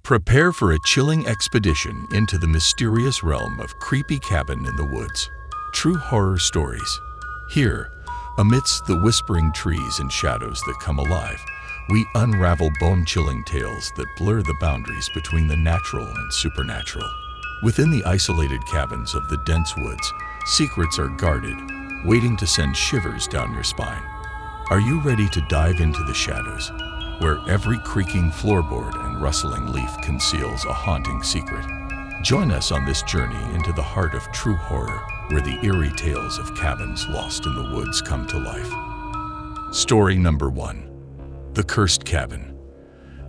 Prepare for a chilling expedition into the mysterious realm of creepy cabin in the woods. True horror stories. Here, amidst the whispering trees and shadows that come alive, we unravel bone-chilling tales that blur the boundaries between the natural and supernatural. Within the isolated cabins of the dense woods, secrets are guarded, waiting to send shivers down your spine. Are you ready to dive into the shadows, where every creaking floorboard and rustling leaf conceals a haunting secret? Join us on this journey into the heart of true horror, where the eerie tales of cabins lost in the woods come to life. Story number 1. The Cursed Cabin.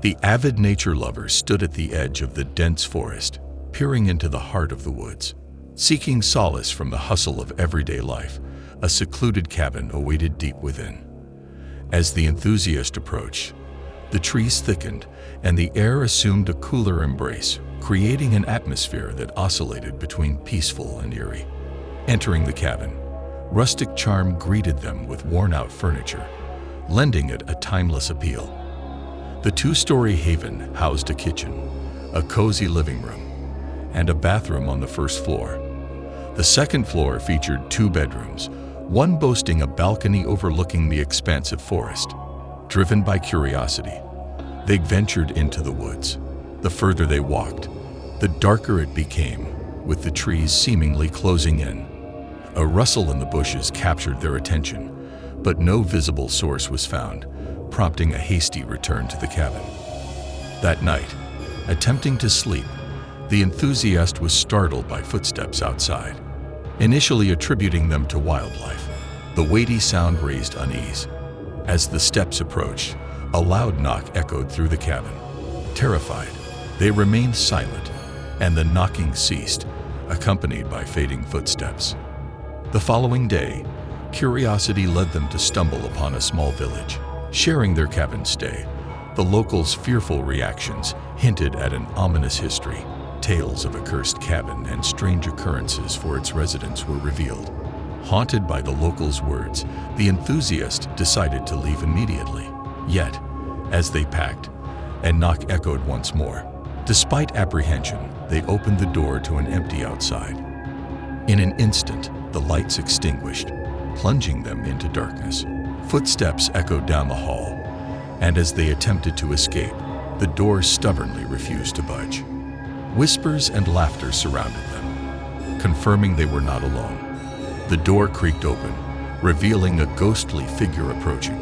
The avid nature lover stood at the edge of the dense forest, peering into the heart of the woods. Seeking solace from the hustle of everyday life, a secluded cabin awaited deep within. As the enthusiast approached, the trees thickened and the air assumed a cooler embrace, creating an atmosphere that oscillated between peaceful and eerie. Entering the cabin, rustic charm greeted them with worn-out furniture, lending it a timeless appeal. The two-story haven housed a kitchen, a cozy living room, and a bathroom on the first floor. The second floor featured 2 bedrooms, one boasting a balcony overlooking the expansive forest. Driven by curiosity, they ventured into the woods. The further they walked, the darker it became, with the trees seemingly closing in. A rustle in the bushes captured their attention, but no visible source was found, prompting a hasty return to the cabin. That night, attempting to sleep, the enthusiast was startled by footsteps outside. Initially attributing them to wildlife, the weighty sound raised unease. As the steps approached, a loud knock echoed through the cabin. Terrified, they remained silent, and the knocking ceased, accompanied by fading footsteps. The following day, curiosity led them to stumble upon a small village. Sharing their cabin stay, the locals' fearful reactions hinted at an ominous history. Tales of a cursed cabin and strange occurrences for its residents were revealed. Haunted by the locals' words, the enthusiast decided to leave immediately. Yet, as they packed, a knock echoed once more. Despite apprehension, they opened the door to an empty outside. In an instant, the lights extinguished, plunging them into darkness. Footsteps echoed down the hall, and as they attempted to escape, the door stubbornly refused to budge. Whispers and laughter surrounded them, confirming they were not alone. The door creaked open, revealing a ghostly figure approaching.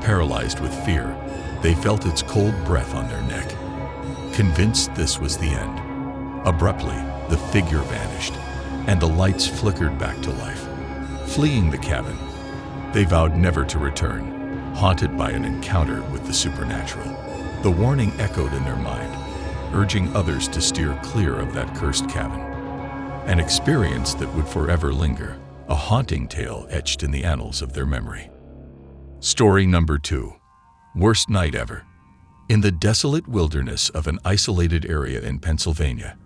Paralyzed with fear, they felt its cold breath on their neck. Convinced this was the end, abruptly, the figure vanished, and the lights flickered back to life. Fleeing the cabin, they vowed never to return, haunted by an encounter with the supernatural. The warning echoed in their mind, urging others to steer clear of that cursed cabin. An experience that would forever linger, a haunting tale etched in the annals of their memory. Story number 2. Worst night ever. In the desolate wilderness of an isolated area in Pennsylvania,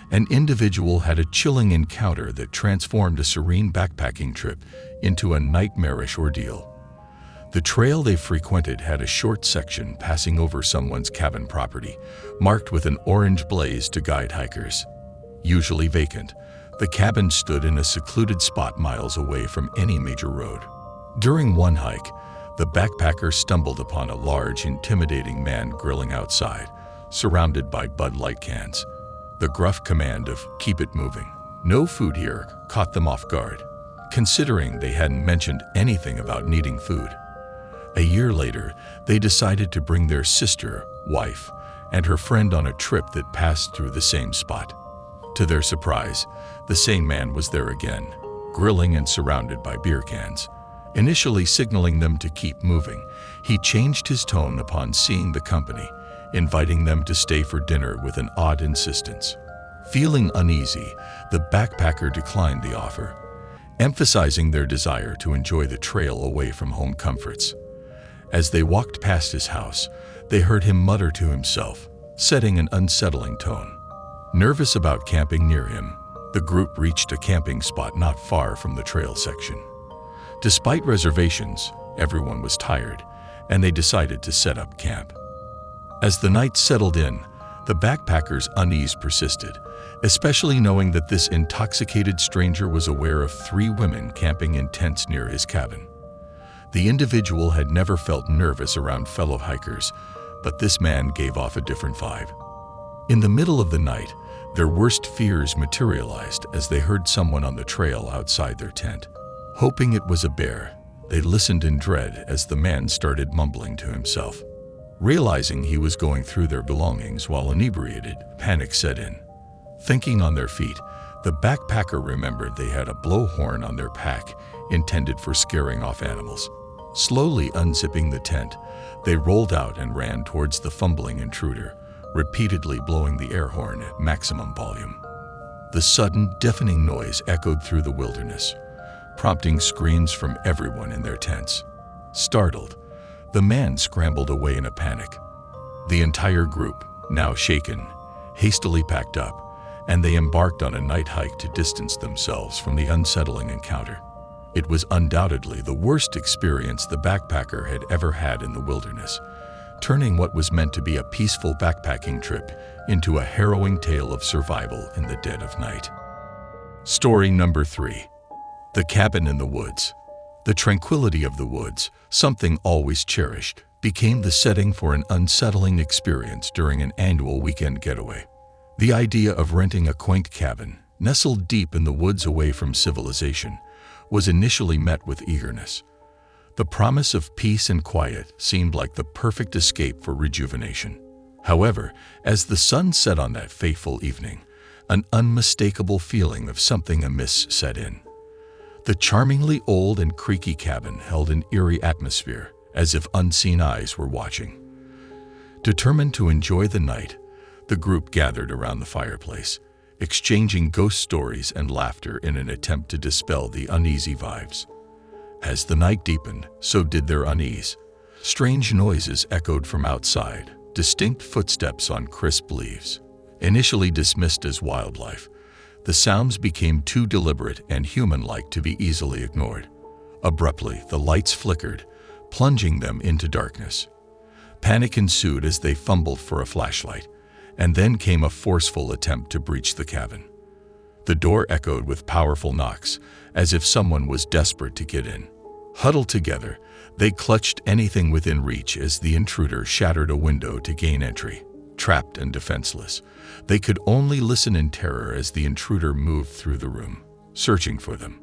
an individual had a chilling encounter that transformed a serene backpacking trip into a nightmarish ordeal. The trail they frequented had a short section passing over someone's cabin property, marked with an orange blaze to guide hikers. Usually vacant, the cabin stood in a secluded spot miles away from any major road. During one hike, the backpacker stumbled upon a large, intimidating man grilling outside, surrounded by Bud Light cans. The gruff command of "keep it moving, no food here" caught them off guard, considering they hadn't mentioned anything about needing food. A year later, they decided to bring their sister, wife, and her friend on a trip that passed through the same spot. To their surprise, the same man was there again, grilling and surrounded by beer cans. Initially signaling them to keep moving, he changed his tone upon seeing the company, inviting them to stay for dinner with an odd insistence. Feeling uneasy, the backpacker declined the offer, emphasizing their desire to enjoy the trail away from home comforts. As they walked past his house, they heard him mutter to himself, setting an unsettling tone. Nervous about camping near him, the group reached a camping spot not far from the trail section. Despite reservations, everyone was tired, and they decided to set up camp. As the night settled in, The backpacker's unease persisted, especially knowing that this intoxicated stranger was aware of 3 women camping in tents near his cabin. The individual had never felt nervous around fellow hikers, but this man gave off a different vibe. In the middle of the night, their worst fears materialized as they heard someone on the trail outside their tent. Hoping it was a bear, they listened in dread as the man started mumbling to himself. Realizing he was going through their belongings while inebriated, panic set in. Thinking on their feet, the backpacker remembered they had a blowhorn on their pack intended for scaring off animals. Slowly unzipping the tent, they rolled out and ran towards the fumbling intruder, repeatedly blowing the air horn at maximum volume. The sudden, deafening noise echoed through the wilderness, prompting screams from everyone in their tents. Startled, the man scrambled away in a panic. The entire group, now shaken, hastily packed up, and they embarked on a night hike to distance themselves from the unsettling encounter. It was undoubtedly the worst experience the backpacker had ever had in the wilderness, turning what was meant to be a peaceful backpacking trip into a harrowing tale of survival in the dead of night. Story number 3. The Cabin in the Woods. The tranquility of the woods, something always cherished, became the setting for an unsettling experience during an annual weekend getaway. The idea of renting a quaint cabin, nestled deep in the woods away from civilization, was initially met with eagerness. The promise of peace and quiet seemed like the perfect escape for rejuvenation. However, as the sun set on that fateful evening, an unmistakable feeling of something amiss set in. The charmingly old and creaky cabin held an eerie atmosphere, as if unseen eyes were watching. Determined to enjoy the night, the group gathered around the fireplace, exchanging ghost stories and laughter in an attempt to dispel the uneasy vibes. As the night deepened, so did their unease. Strange noises echoed from outside, distinct footsteps on crisp leaves. Initially dismissed as wildlife, the sounds became too deliberate and human-like to be easily ignored. Abruptly, the lights flickered, plunging them into darkness. Panic ensued as they fumbled for a flashlight, and then came a forceful attempt to breach the cabin. The door echoed with powerful knocks, as if someone was desperate to get in. Huddled together, they clutched anything within reach as the intruder shattered a window to gain entry. Trapped and defenseless, they could only listen in terror as the intruder moved through the room, searching for them.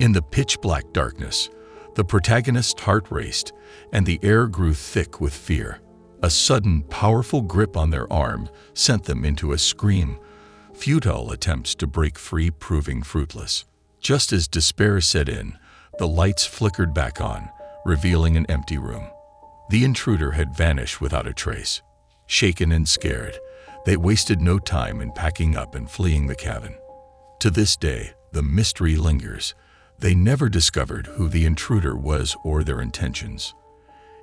In the pitch-black darkness, the protagonist's heart raced, and the air grew thick with fear. A sudden, powerful grip on their arm sent them into a scream, futile attempts to break free proving fruitless. Just as despair set in, the lights flickered back on, revealing an empty room. The intruder had vanished without a trace. Shaken and scared, they wasted no time in packing up and fleeing the cabin. To this day, the mystery lingers. They never discovered who the intruder was or their intentions.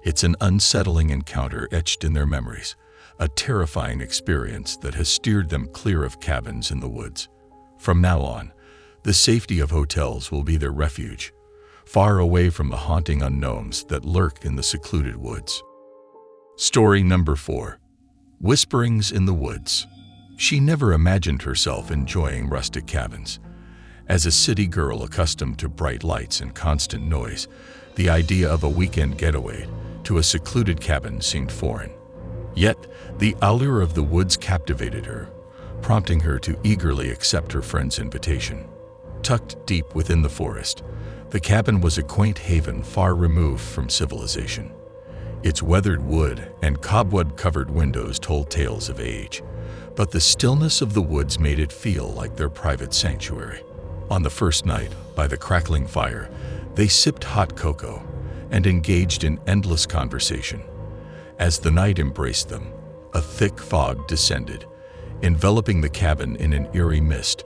It's an unsettling encounter etched in their memories, a terrifying experience that has steered them clear of cabins in the woods. From now on, the safety of hotels will be their refuge, far away from the haunting unknowns that lurk in the secluded woods. Story number 4. Whisperings in the Woods. She never imagined herself enjoying rustic cabins. As a city girl accustomed to bright lights and constant noise, the idea of a weekend getaway to a secluded cabin seemed foreign. Yet, the allure of the woods captivated her, prompting her to eagerly accept her friend's invitation. Tucked deep within the forest, the cabin was a quaint haven far removed from civilization. Its weathered wood and cobweb-covered windows told tales of age, but the stillness of the woods made it feel like their private sanctuary. On the first night, by the crackling fire, they sipped hot cocoa and engaged in endless conversation. As the night embraced them, a thick fog descended, enveloping the cabin in an eerie mist,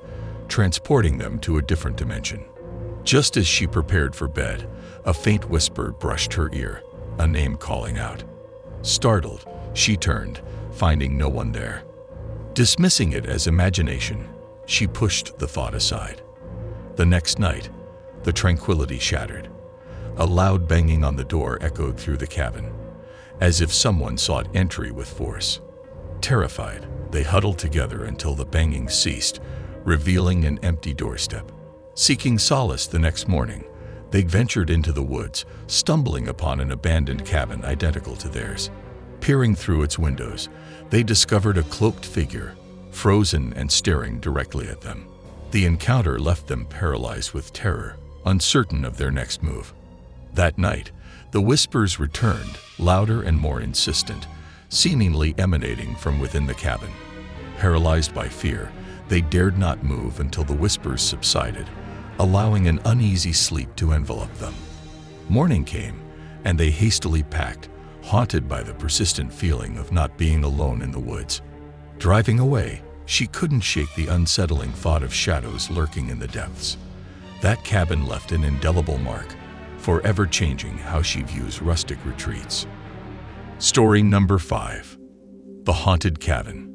transporting them to a different dimension. Just as she prepared for bed, a faint whisper brushed her ear, a name calling out. Startled, she turned, finding no one there. Dismissing it as imagination, she pushed the thought aside. The next night, the tranquility shattered. A loud banging on the door echoed through the cabin, as if someone sought entry with force. Terrified, they huddled together until the banging ceased, revealing an empty doorstep. Seeking solace the next morning, they ventured into the woods, stumbling upon an abandoned cabin identical to theirs. Peering through its windows, they discovered a cloaked figure, frozen and staring directly at them. The encounter left them paralyzed with terror, uncertain of their next move. That night, the whispers returned, louder and more insistent, seemingly emanating from within the cabin. Paralyzed by fear, they dared not move until the whispers subsided, allowing an uneasy sleep to envelop them. Morning came, and they hastily packed, haunted by the persistent feeling of not being alone in the woods. Driving away, she couldn't shake the unsettling thought of shadows lurking in the depths. That cabin left an indelible mark, forever changing how she views rustic retreats. Story number 5. The Haunted Cabin.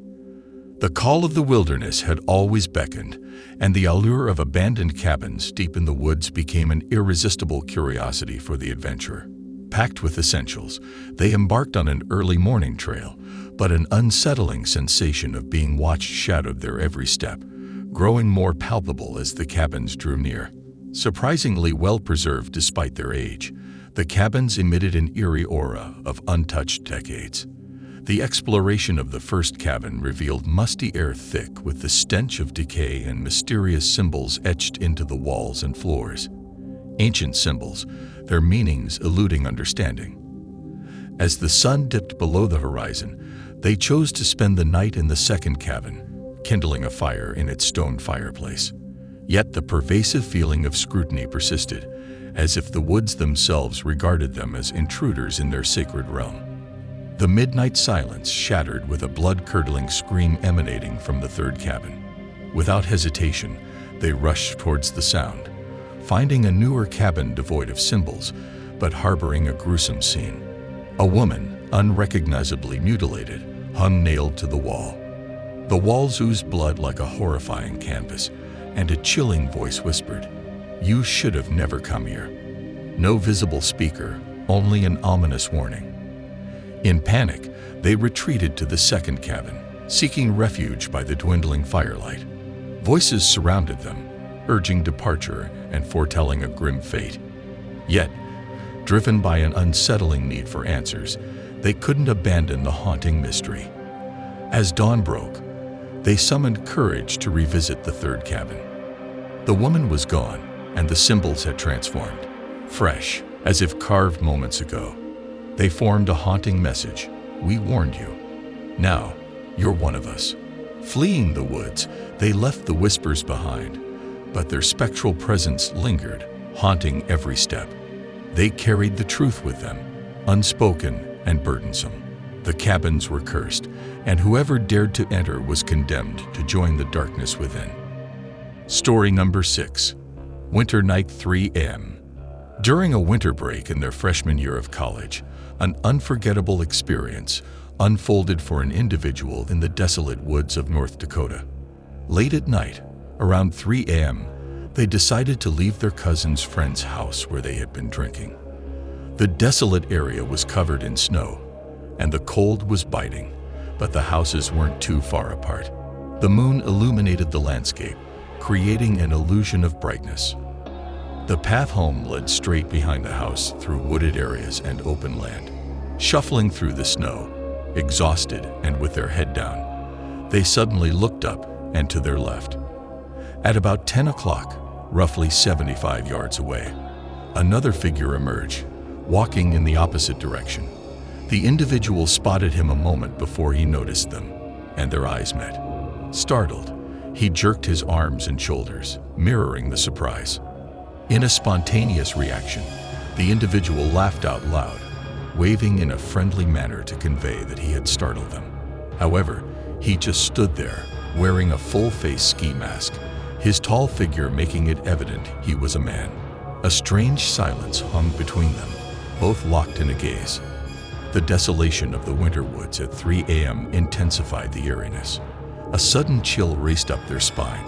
The call of the wilderness had always beckoned, and the allure of abandoned cabins deep in the woods became an irresistible curiosity for the adventurer. Packed with essentials, they embarked on an early morning trail, but an unsettling sensation of being watched shadowed their every step, growing more palpable as the cabins drew near. Surprisingly well-preserved despite their age, the cabins emitted an eerie aura of untouched decades. The exploration of the first cabin revealed musty air thick with the stench of decay and mysterious symbols etched into the walls and floors. Ancient symbols, their meanings eluding understanding. As the sun dipped below the horizon, they chose to spend the night in the second cabin, kindling a fire in its stone fireplace. Yet the pervasive feeling of scrutiny persisted, as if the woods themselves regarded them as intruders in their sacred realm. The midnight silence shattered with a blood-curdling scream emanating from the third cabin. Without hesitation, they rushed towards the sound, finding a newer cabin devoid of symbols, but harboring a gruesome scene. A woman, unrecognizably mutilated, hung nailed to the wall. The walls oozed blood like a horrifying canvas, and a chilling voice whispered, "You should have never come here." No visible speaker, only an ominous warning. In panic, they retreated to the second cabin, seeking refuge by the dwindling firelight. Voices surrounded them, urging departure and foretelling a grim fate. Yet, driven by an unsettling need for answers, they couldn't abandon the haunting mystery. As dawn broke, they summoned courage to revisit the third cabin. The woman was gone, and the symbols had transformed, fresh, as if carved moments ago. They formed a haunting message: "We warned you. Now, you're one of us." Fleeing the woods, they left the whispers behind, but their spectral presence lingered, haunting every step. They carried the truth with them, unspoken and burdensome. The cabins were cursed, and whoever dared to enter was condemned to join the darkness within. Story number 6. Winter Night 3 a.m. During a winter break in their freshman year of college, an unforgettable experience unfolded for an individual in the desolate woods of North Dakota. Late at night, around 3 a.m., they decided to leave their cousin's friend's house where they had been drinking. The desolate area was covered in snow, and the cold was biting, but the houses weren't too far apart. The moon illuminated the landscape, creating an illusion of brightness. The path home led straight behind the house through wooded areas and open land. Shuffling through the snow, exhausted and with their head down, they suddenly looked up and to their left. At about 10 o'clock, roughly 75 yards away, another figure emerged, walking in the opposite direction. The individual spotted him a moment before he noticed them, and their eyes met. Startled, he jerked his arms and shoulders, mirroring the surprise. In a spontaneous reaction, the individual laughed out loud, waving in a friendly manner to convey that he had startled them. However, he just stood there, wearing a full-face ski mask, his tall figure making it evident he was a man. A strange silence hung between them, both locked in a gaze. The desolation of the winter woods at 3 a.m. intensified the eeriness. A sudden chill raced up their spine,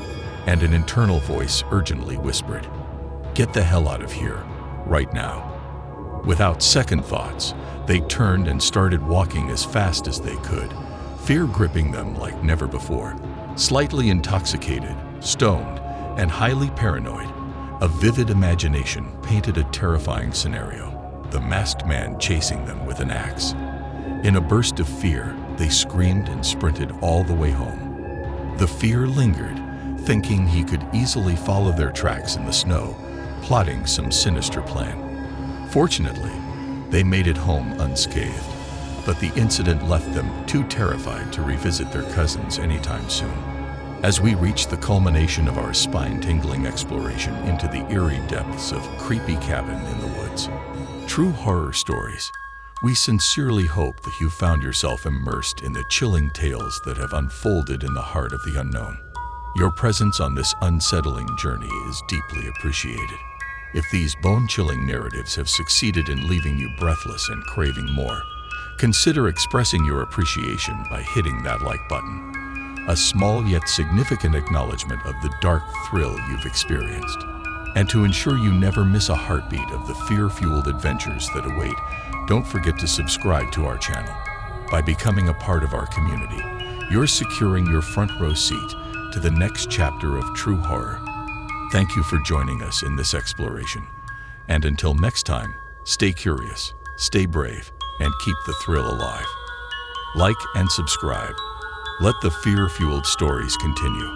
and an internal voice urgently whispered, "Get the hell out of here, right now." Without second thoughts, they turned and started walking as fast as they could, fear gripping them like never before. Slightly intoxicated, stoned, and highly paranoid, a vivid imagination painted a terrifying scenario, the masked man chasing them with an axe. In a burst of fear, they screamed and sprinted all the way home. The fear lingered, thinking he could easily follow their tracks in the snow, plotting some sinister plan. Fortunately, they made it home unscathed, but the incident left them too terrified to revisit their cousins anytime soon. As we reach the culmination of our spine-tingling exploration into the eerie depths of Creepy Cabin in the Woods, True Horror Stories, we sincerely hope that you found yourself immersed in the chilling tales that have unfolded in the heart of the unknown. Your presence on this unsettling journey is deeply appreciated. If these bone-chilling narratives have succeeded in leaving you breathless and craving more, consider expressing your appreciation by hitting that like button. A small yet significant acknowledgement of the dark thrill you've experienced. And to ensure you never miss a heartbeat of the fear-fueled adventures that await, don't forget to subscribe to our channel. By becoming a part of our community, you're securing your front row seat to the next chapter of true horror. Thank you for joining us in this exploration. And until next time, stay curious, stay brave, and keep the thrill alive. Like and subscribe. Let the fear-fueled stories continue.